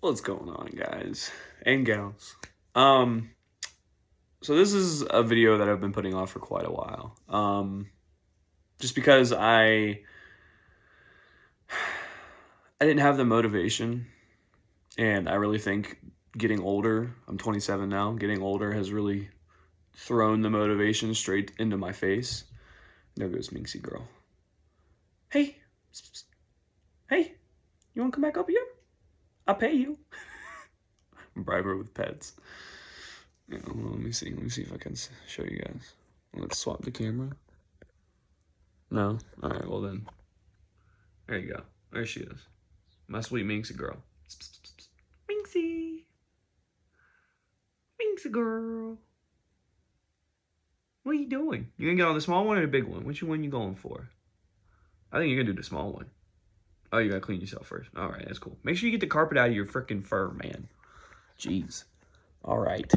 What's going on, guys and gals? Um, so this is a video that I've been putting off for quite a while. Just because I didn't have the motivation, and I really think getting older, I'm 27 now, getting older has really thrown the motivation straight into my face. There goes Minxie girl. Hey, hey, you want to come back up here? I'll pay you. Bribe her with pets. Yeah, well, let me see if I can show you guys. Let's swap the camera. No? Alright, well then. There you go. There she is. My sweet Minxie girl. Minxie! Minxie girl! What are you doing? You gonna get on the small one or the big one? Which one you going for? I think you're gonna do the small one. Oh, you gotta clean yourself first. Alright, that's cool. Make sure you get the carpet out of your freaking fur, man. Jeez. Alright.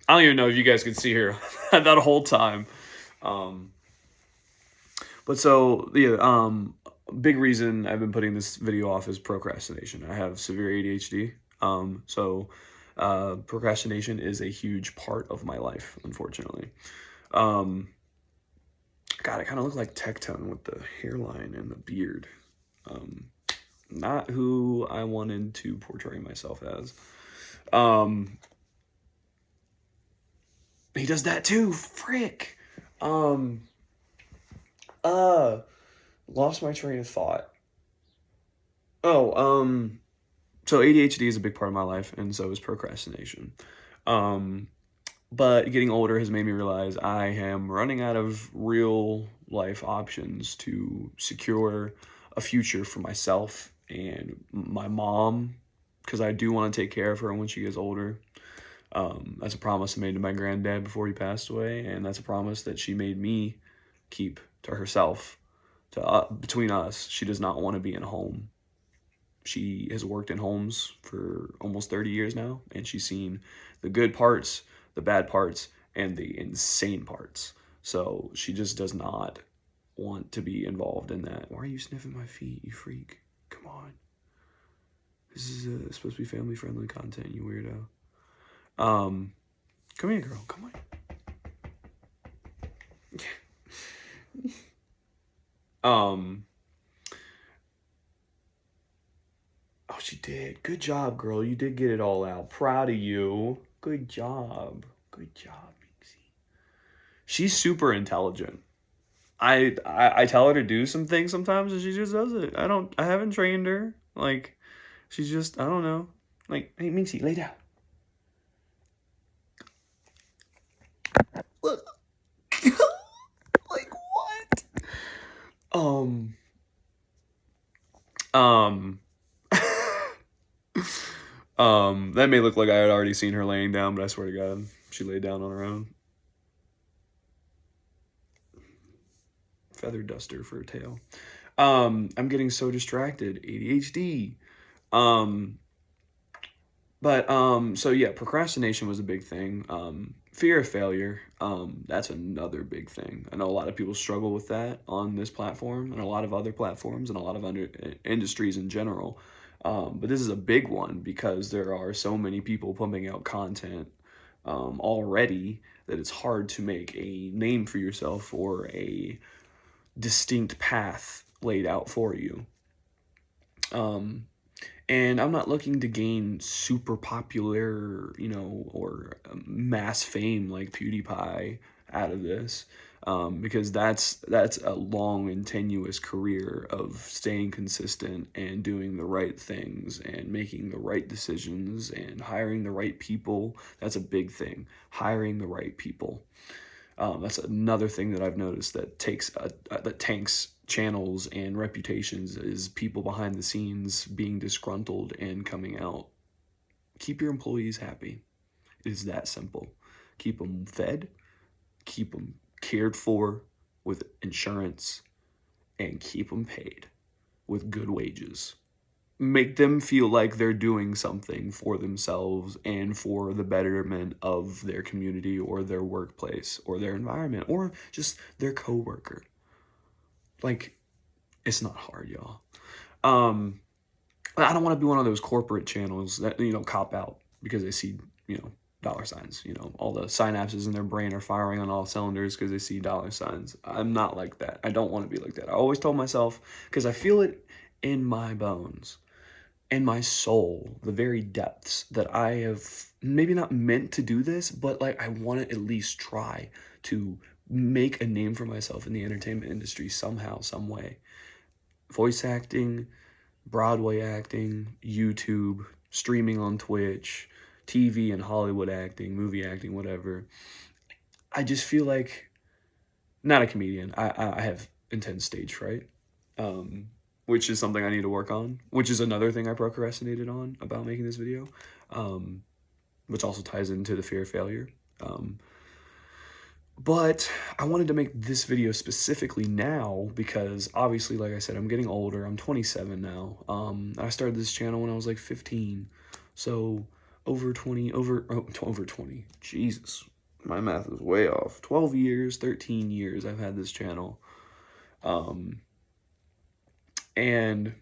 I don't even know if you guys could see her that whole time. But so, yeah, big reason I've been putting this video off is procrastination. I have severe ADHD. Procrastination is a huge part of my life, unfortunately. God, I kind of look like Tectone with the hairline and the beard. Not who I wanted to portray myself as. He does that too, frick. Lost my train of thought. So ADHD is a big part of my life, and so is procrastination. But getting older has made me realize I am running out of real life options to secure a future for myself and my mom, because I do want to take care of her when she gets older. That's a promise I made to my granddad before he passed away, and that's a promise that she made me keep to herself. Between us, she does not want to be in a home. She has worked in homes for almost 30 years now, and she's seen the good parts, the bad parts, and the insane parts. So she just does not want to be involved in that. Why are you sniffing my feet, you freak? Come on. This is supposed to be family-friendly content, you weirdo. Come here, girl. Come on. Oh, she did. Good job, girl. You did get it all out. Proud of you. Good job. Good job, Minxie. She's super intelligent. I tell her to do some things sometimes and she just does it. I haven't trained her. Like, she's just, I don't know. Like, hey, Minxie, lay down. Look. Like, what? That may look like I had already seen her laying down, but I swear to God, she laid down on her own. Feather duster for a tail. I'm getting so distracted. ADHD. So yeah, procrastination was a big thing. Fear of failure. That's another big thing. I know a lot of people struggle with that on this platform and a lot of other platforms and a lot of industries in general. But this is a big one because there are so many people pumping out content already that it's hard to make a name for yourself or a distinct path laid out for you. And I'm not looking to gain super popular, or mass fame like PewDiePie out of this, because that's a long and tenuous career of staying consistent and doing the right things and making the right decisions and hiring the right people. That's a big thing. Hiring the right people. That's another thing that I've noticed that tanks channels and reputations is people behind the scenes being disgruntled and coming out. Keep your employees happy. It is that simple. Keep them fed, keep them cared for with insurance, and keep them paid with good wages. Make them feel like they're doing something for themselves and for the betterment of their community or their workplace or their environment or just their coworker. Like, it's not hard, y'all. I don't want to be one of those corporate channels that, cop out because they see, dollar signs. All the synapses in their brain are firing on all cylinders because they see dollar signs. I'm not like that. I don't want to be like that. I always told myself, because I feel it in my bones, in my soul, the very depths, that I have maybe not meant to do this, but like I want to at least try to make a name for myself in the entertainment industry somehow, some way. Voice acting, Broadway acting, YouTube, streaming on Twitch, TV and Hollywood acting, movie acting, whatever. I just feel like, not a comedian. I have intense stage fright, um, which is something I need to work on, which is another thing I procrastinated on about making this video, um, which also ties into the fear of failure. Um, But I wanted to make this video specifically now because obviously, like I said, I'm getting older. I'm 27 now. I started this channel when I was like 15. So over 20. Jesus, my math is way off. 12 years, 13 years I've had this channel. And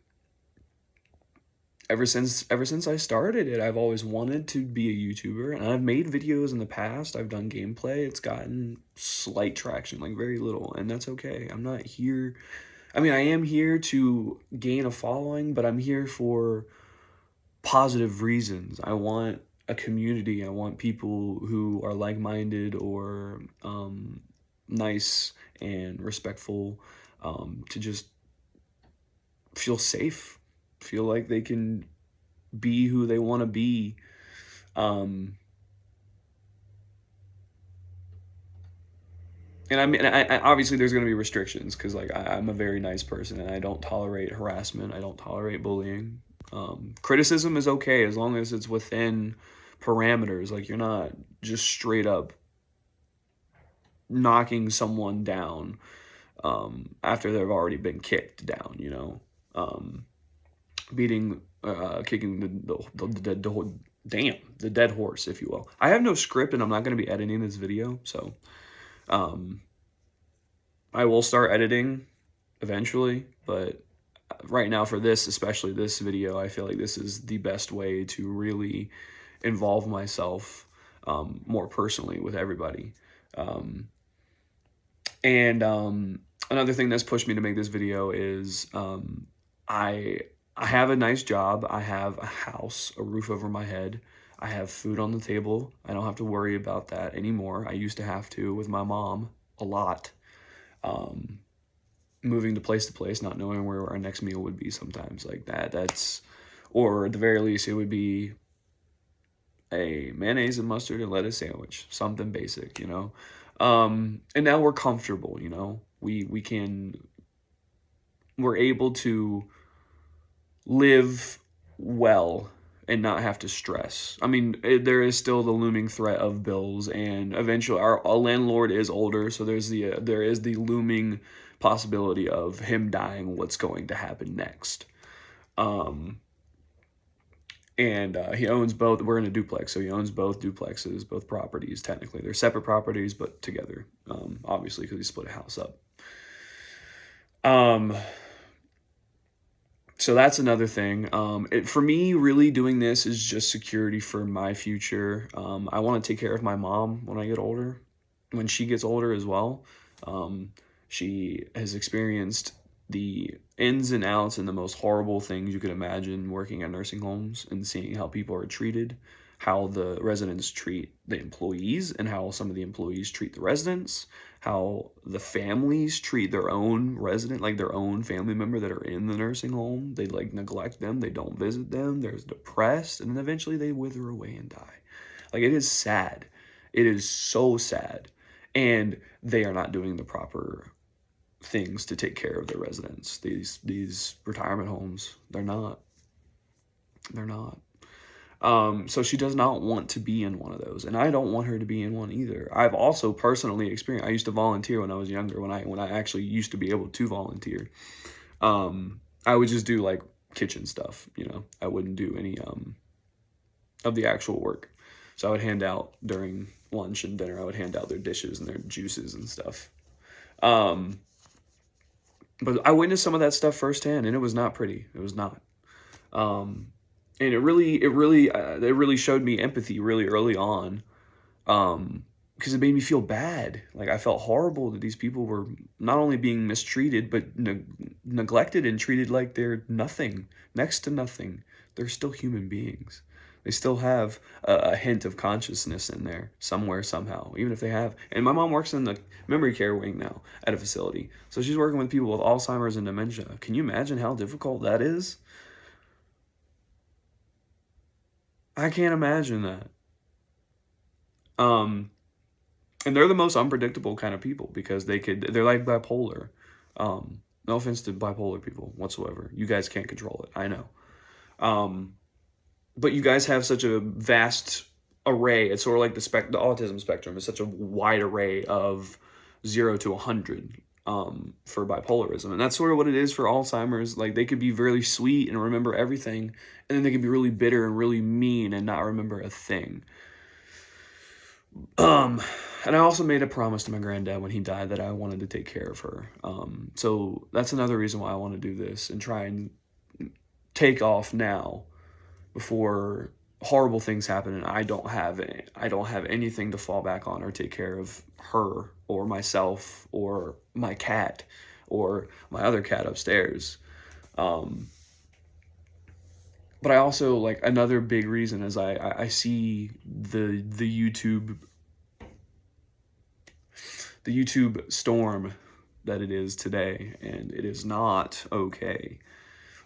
ever since I started it, I've always wanted to be a YouTuber, and I've made videos in the past. I've done gameplay. It's gotten slight traction, like very little, and that's okay. I'm not here. I mean, I am here to gain a following, but I'm here for positive reasons. I want a community. I want people who are like-minded or nice and respectful, to just feel safe, feel like they can be who they want to be. And I mean, I obviously there's going to be restrictions because like I'm a very nice person and I don't tolerate harassment. I don't tolerate bullying. Criticism is okay as long as it's within parameters. Like you're not just straight up knocking someone down after they've already been kicked down. Kicking the dead horse, if you will. I have no script and I'm not going to be editing this video, so I will start editing eventually, but right now for this, especially this video, I feel like this is the best way to really involve myself more personally with everybody. And another thing that's pushed me to make this video is I have a nice job. I have a house, a roof over my head. I have food on the table. I don't have to worry about that anymore. I used to have to with my mom a lot. Moving to place, not knowing where our next meal would be sometimes like that. Or at the very least, it would be a mayonnaise and mustard and lettuce sandwich, something basic, and now we're comfortable, we're able to live well and not have to stress. I mean, there is still the looming threat of bills, and eventually our landlord is older, so there is the looming possibility of him dying. What's going to happen next? And he owns both. We're in a duplex, so he owns both duplexes, both properties. Technically, they're separate properties, but together, obviously, because he split a house up. So that's another thing. For me, really doing this is just security for my future. I want to take care of my mom when I get older, when she gets older as well. She has experienced the ins and outs and the most horrible things you could imagine working at nursing homes and seeing how people are treated, how the residents treat the employees and how some of the employees treat the residents, how the families treat their own resident, like their own family member that are in the nursing home. They like neglect them. They don't visit them. They're depressed, and then eventually they wither away and die. Like, it is sad. It is so sad. And they are not doing the proper things to take care of their residents. These retirement homes, they're not. So she does not want to be in one of those, and I don't want her to be in one either. I've also personally experienced. I used to volunteer when I was younger. When I actually used to be able to volunteer, I would just do like kitchen stuff. I wouldn't do any of the actual work. So I would hand out during lunch and dinner. I would hand out their dishes and their juices and stuff. But I witnessed some of that stuff firsthand, and it was not pretty. It was not. Um, and it really showed me empathy really early on. Because it made me feel bad. Like I felt horrible that these people were not only being mistreated, but neglected and treated like they're nothing, next to nothing. They're still human beings. They still have a hint of consciousness in there somewhere, somehow, even if they have. And my mom works in the memory care wing now at a facility. So she's working with people with Alzheimer's and dementia. Can you imagine how difficult that is? I can't imagine that. Um, and they're the most unpredictable kind of people because they're like bipolar. No offense to bipolar people whatsoever. You guys can't control it. I know. Um, but you guys have such a vast array. It's sort of like the autism spectrum is such a wide array of 0 to 100 for bipolarism, and that's sort of what it is for Alzheimer's. Like they could be really sweet and remember everything, and then they could be really bitter and really mean and not remember a thing. Um, and I also made a promise to my granddad when he died that I wanted to take care of her. So that's another reason why I want to do this and try and take off now before horrible things happen and I don't have anything to fall back on or take care of her or myself or my cat or my other cat upstairs. Um, but I also like another big reason is I see the YouTube storm that it is today, and it is not okay.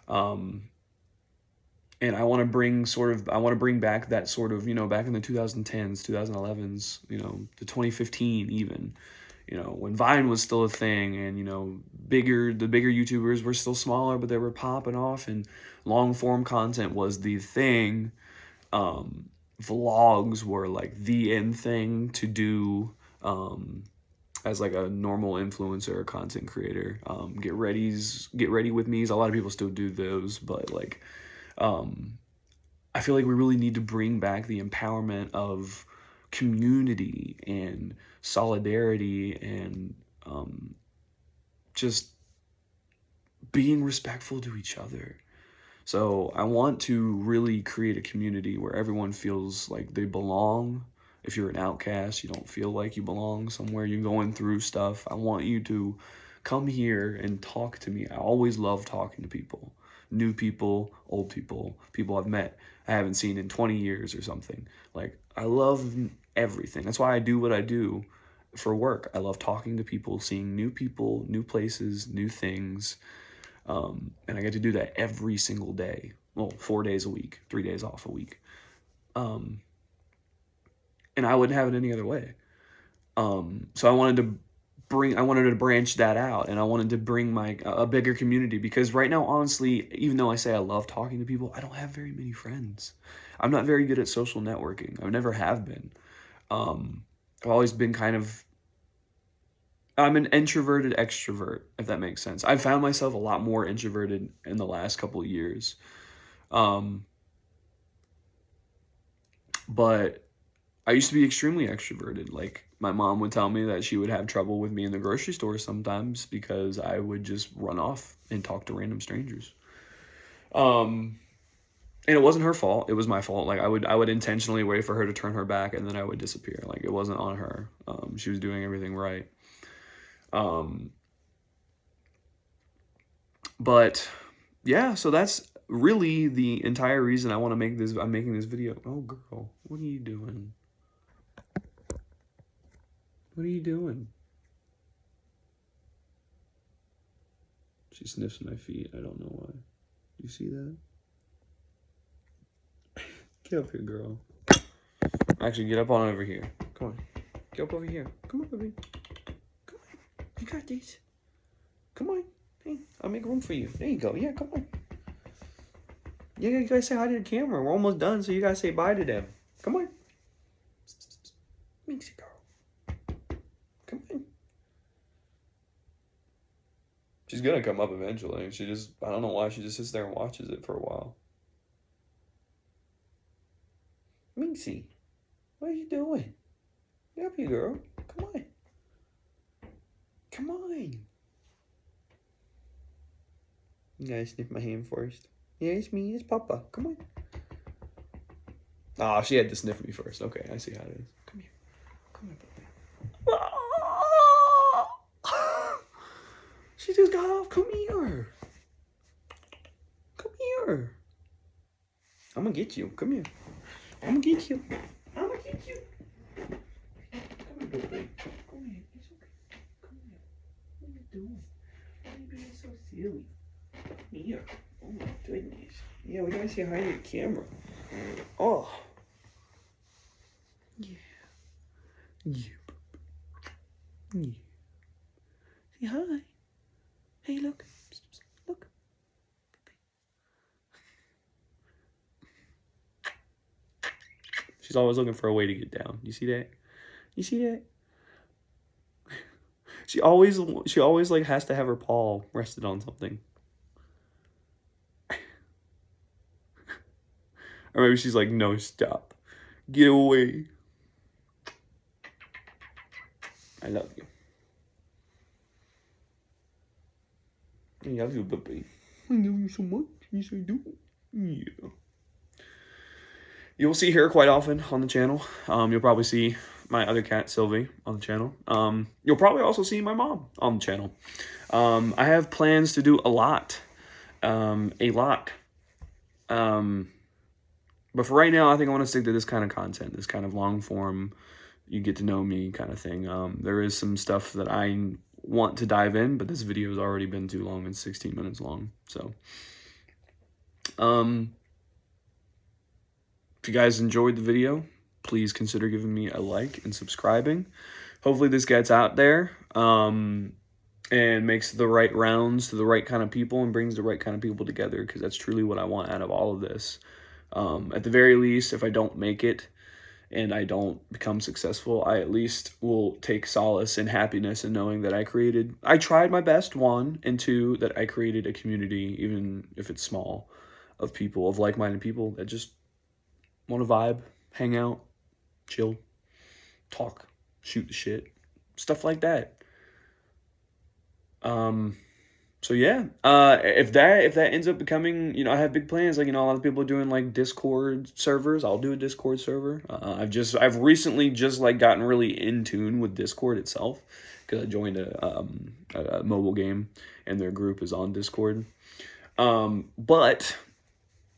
Um, and I want to bring back that sort of, back in the 2010s, 2011s, the 2015 even, when Vine was still a thing and, the bigger YouTubers were still smaller, but they were popping off and long form content was the thing. Vlogs were like the end thing to do. As like a normal influencer or content creator. Get ready with me's. A lot of people still do those, but like, I feel like we really need to bring back the empowerment of community and solidarity and just being respectful to each other. So I want to really create a community where everyone feels like they belong. If you're an outcast, you don't feel like you belong somewhere, you're going through stuff. I want you to come here and talk to me. I always love talking to people. New people, old people, people I've met, I haven't seen in 20 years or something. Like, I love everything. That's why I do what I do for work. I love talking to people, new places, new things. And I get to do that every single day. Well, 4 days a week, 3 days off a week. And I wouldn't have it any other way. So I wanted to branch that out, and I wanted to bring a bigger community because right now, honestly, even though I say I love talking to people, I don't have very many friends. I'm not very good at social networking. I never have been. I've always been I'm an introverted extrovert, if that makes sense. I've found myself a lot more introverted in the last couple of years. Um, but I used to be extremely extroverted. Like my mom would tell me that she would have trouble with me in the grocery store sometimes because I would just run off and talk to random strangers. Um, and it wasn't her fault. It was my fault. Like I would intentionally wait for her to turn her back and then I would disappear. Like it wasn't on her. She was doing everything right. Um, but yeah, so that's really the entire reason I want to make this. I'm making this video. Oh, girl, what are you doing? What are you doing? She sniffs my feet. I don't know why. You see that? Get up here, girl. Actually, get up on over here. Come on. Get up over here. Come on, baby. Come on. You got these. Come on. Hey, I'll make room for you. There you go. Yeah, come on. Yeah, you guys say hi to the camera. We're almost done, so you guys say bye to them. Come on. Minxie girl. Come on. She's gonna come up eventually. I don't know why, she just sits there and watches it for a while. Minxie, what are you doing? Get up here, girl. Come on. Come on. You gotta sniff my hand first. Yeah, it's me. It's Papa. Come on. Oh, she had to sniff me first. Okay, I see how it is. Come here. Come here, Papa. She just got off. Come here. Come here. I'm gonna get you. Come here. I'm gonna get you. I'm gonna get you. Come here, baby. Come here. It's okay. Come here. What are you doing? Why are you being so silly? Come here. Oh my goodness. Yeah, we gotta say hi to the camera. Oh. Yeah. Yeah. Yeah. Say hi. Hey, look. Look. She's always looking for a way to get down. You see that? You see that? She always like has to have her paw rested on something. Or maybe she's like, no, stop. Get away. I love you. I love you, baby. I love you so much. Yes, I do. Yeah. You'll see her quite often on the channel. You'll probably see my other cat, Sylvie, on the channel. You'll probably also see my mom on the channel. I have plans to do a lot. But for right now, I think I want to stick to this kind of content, this kind of long form, you get to know me kind of thing. There is some stuff that I want to dive in, but this video has already been too long. It's 16 minutes long. So, if you guys enjoyed the video, please consider giving me a like and subscribing. Hopefully this gets out there and makes the right rounds to the right kind of people and brings the right kind of people together, because that's truly what I want out of all of this. At the very least, if I don't make it and I don't become successful, I at least will take solace and happiness in knowing that I tried my best, one, and two, that I created a community, even if it's small, of people, of like-minded people that just want to vibe, hang out, chill, talk, shoot the shit, stuff like that. So yeah, if that ends up becoming, I have big plans. Like, a lot of people are doing like Discord servers. I'll do a Discord server. I've recently just like gotten really in tune with Discord itself, because I joined a mobile game and their group is on Discord. But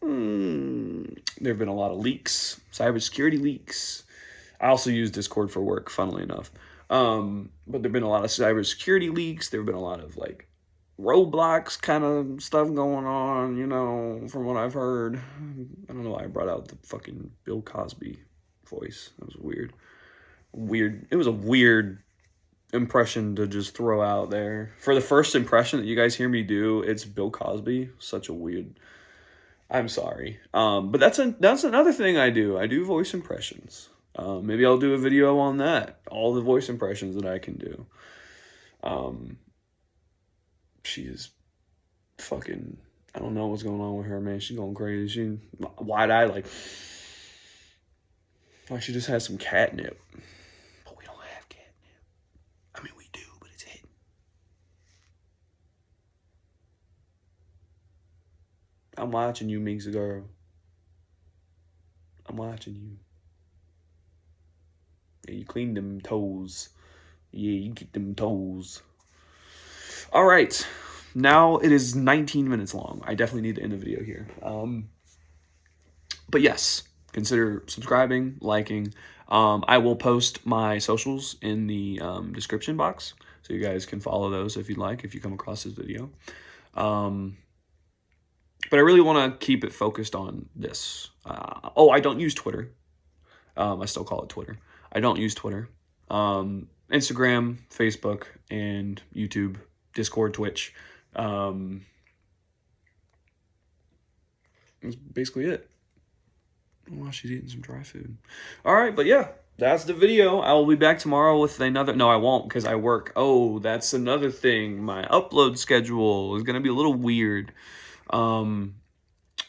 there have been a lot of leaks, cybersecurity leaks. I also use Discord for work, funnily enough. But there've been a lot of cybersecurity leaks. There've been a lot of like Roblox kind of stuff going on, from what I've heard. I don't know why I brought out the fucking Bill Cosby voice. That was weird. It was a weird impression to just throw out there. For the first impression that you guys hear me do, it's Bill Cosby. Such a weird... I'm sorry. But that's another thing I do. I do voice impressions. Maybe I'll do a video on that. All the voice impressions that I can do. She is fucking... I don't know what's going on with her, man. She's going crazy. She wide-eyed, like she just has some catnip. But we don't have catnip. I mean, we do, but it's hidden. I'm watching you, Mink's girl. I'm watching you. Yeah, you clean them toes. Yeah, you get them toes. All right. Now it is 19 minutes long. I definitely need to end the video here. But yes, consider subscribing, liking. I will post my socials in the description box, so you guys can follow those if you'd like, if you come across this video. But I really want to keep it focused on this. I don't use Twitter. I still call it Twitter. I don't use Twitter. Instagram, Facebook, and YouTube, Discord, Twitch. That's basically it. Oh, she's eating some dry food. All right, but yeah, that's the video. I will be back tomorrow with another... No, I won't, because I work. Oh, that's another thing. My upload schedule is going to be a little weird.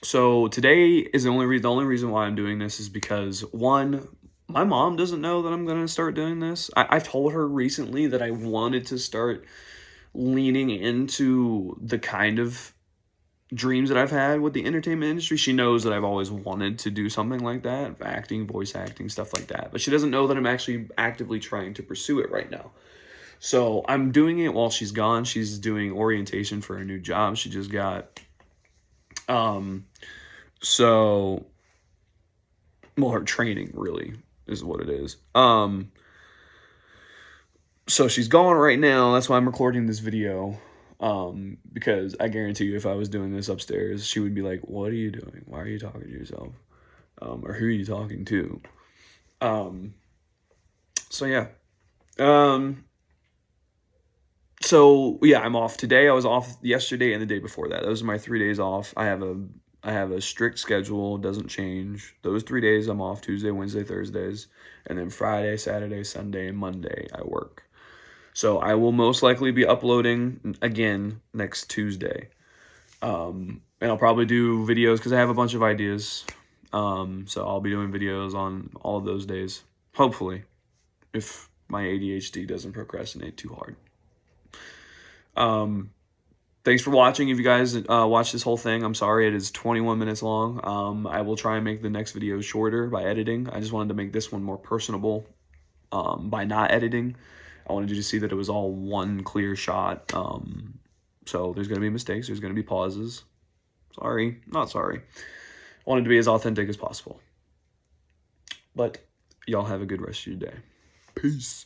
So today is the only reason why I'm doing this is because, one, my mom doesn't know that I'm going to start doing this. I've told her recently that I wanted to start leaning into the kind of dreams that I've had with the entertainment industry. She knows that I've always wanted to do something like that, acting, voice acting, stuff like that. But she doesn't know that I'm actually actively trying to pursue it right now. So I'm doing it while she's gone. She's doing orientation for a new job she just got. Um, so, well, her training really is what it is. So she's gone right now. That's why I'm recording this video. Because I guarantee you, if I was doing this upstairs, she would be like, "What are you doing? Why are you talking to yourself? Or who are you talking to?" So yeah. So yeah, I'm off today. I was off yesterday and the day before that. Those are my 3 days off. I have a strict schedule, doesn't change. Those 3 days I'm off: Tuesday, Wednesday, Thursdays, and then Friday, Saturday, Sunday, and Monday I work. So I will most likely be uploading again next Tuesday. And I'll probably do videos because I have a bunch of ideas. So I'll be doing videos on all of those days, hopefully, if my ADHD doesn't procrastinate too hard. Thanks for watching. If you guys watch this whole thing, I'm sorry it is 21 minutes long. I will try and make the next video shorter by editing. I just wanted to make this one more personable by not editing. I wanted you to see that it was all one clear shot. So there's going to be mistakes. There's going to be pauses. Sorry, not sorry. I wanted to be as authentic as possible. But y'all have a good rest of your day. Peace.